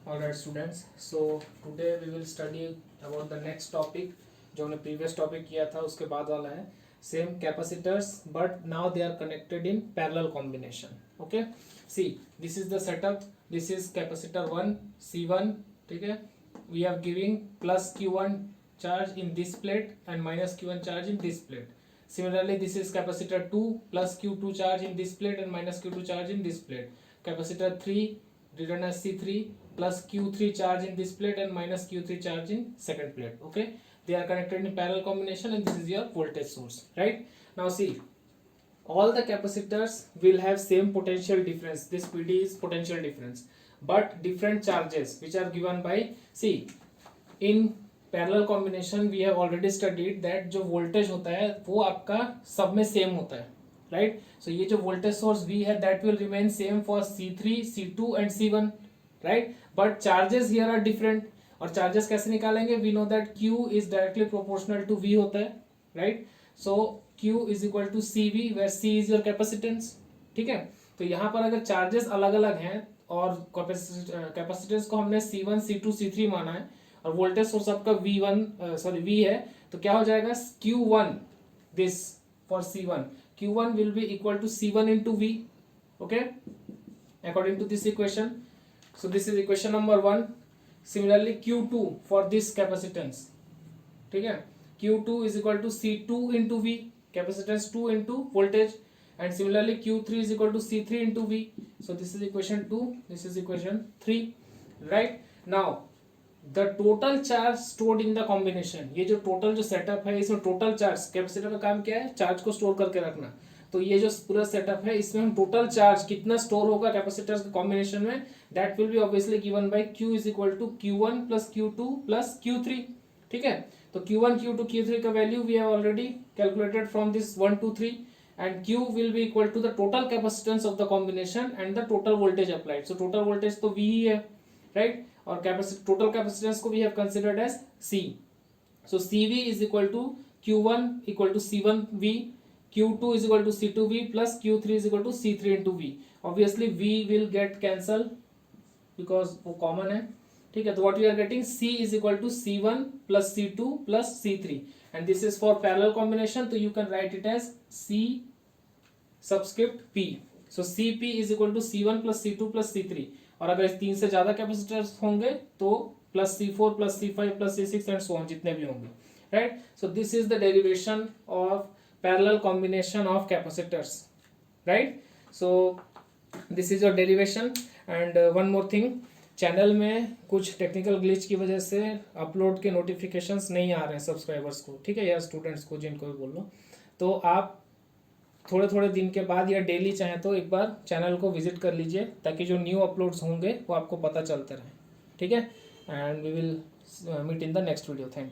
Alright students, so today we will study about the next topic जो हमने previous topic किया था उसके बाद वाला है same capacitors but now they are connected in parallel combination. Okay, see this is the setup. This is capacitor 1 C1. ठीक है, we are giving plus Q1 charge in this plate and minus Q1 charge in this plate. Similarly, this is capacitor 2 plus Q2 charge in this plate and minus Q2 charge in this plate. Capacitor 3 written as C3 plus Q3 charge in this plate and minus Q3 charge in second plate. Okay, they are connected in parallel combination and this is your voltage source. Right, now see, all the capacitors will have same potential difference. This PD is potential difference, but different charges which are given by, see, in parallel combination we have already studied that जो voltage होता है वो आपका सब में same होता है. Right, so ये जो वोल्टेज सोर्स V है that will remain same for C3, C2 and C1. Right, but charges here are different. और चार्जेस कैसे निकालेंगे? We know that Q is directly proportional to V होता है. Right, so Q is equal to CV where C is your capacitance. ठीक है, तो यहाँ पर अगर चार्जेस अलग अलग हैं और कैपेसिटेंस को हमने C1, C2, C3 माना है और वोल्टेज सोर्स आपका V है, तो क्या हो जाएगा? Q1 this for C1, Q1 will be equal to C1 into V. Okay, according to this equation. So this is equation number 1. Similarly Q2 for this capacitance. ठीक है, Q2 is equal to C2 into V, capacitance 2 into voltage. And similarly Q3 is equal to C3 into V. So this is equation 2, this is equation 3. Right, now the total charge stored in the combination, ये जो total जो setup है इसमें total charge, capacitor का काम क्या है? Charge को स्टोर करके रखना. तो ये जो पूरा सेटअप है इसमें हम टोटल चार्ज कितना स्टोर होगा कैपेसिटर्स के कॉम्बिनेशन में, that will be obviously given by Q is equal to Q1 plus Q2 plus Q3. ठीक है, तो Q1, Q2, Q3 का value we have already calculated from this 1 2 3. And Q will be equal to the total capacitance of the combination and the total voltage applied. So total voltage तो V ही है, right? और total capacitance को we have considered as C. So CV is equal to Q1 equal to C1V, Q2 is equal to C2V plus Q3 is equal to C3 into V. Obviously V will get cancelled because वो common है. ठीक है, तो what we are getting, C is equal to C1 plus C2 plus C3 and this is for parallel combination, so you can write it as C subscript P. So CP is equal to C1 plus C2 plus C3. और अगर 3 से ज्यादा capacitors होंगे तो plus C4 plus C5 plus C6 and so on, जितने भी होंगे. Right, so this is the derivation of parallel combination of capacitors. Right, so this is your derivation. And one more thing, channel में कुछ technical glitch की वजह से upload के notifications नहीं आ रहे हैं सब्सक्राइबर्स को. ठीक है, या स्टूडेंट्स को, जिनको भी बोल लो, तो आप थोड़े थोड़े दिन के बाद या डेली चाहें तो एक बार चैनल को विजिट कर लीजिए ताकि जो न्यू अपलोड्स होंगे वो आपको पता चलते रहें. ठीक है, and we will meet in the next video. Thank you.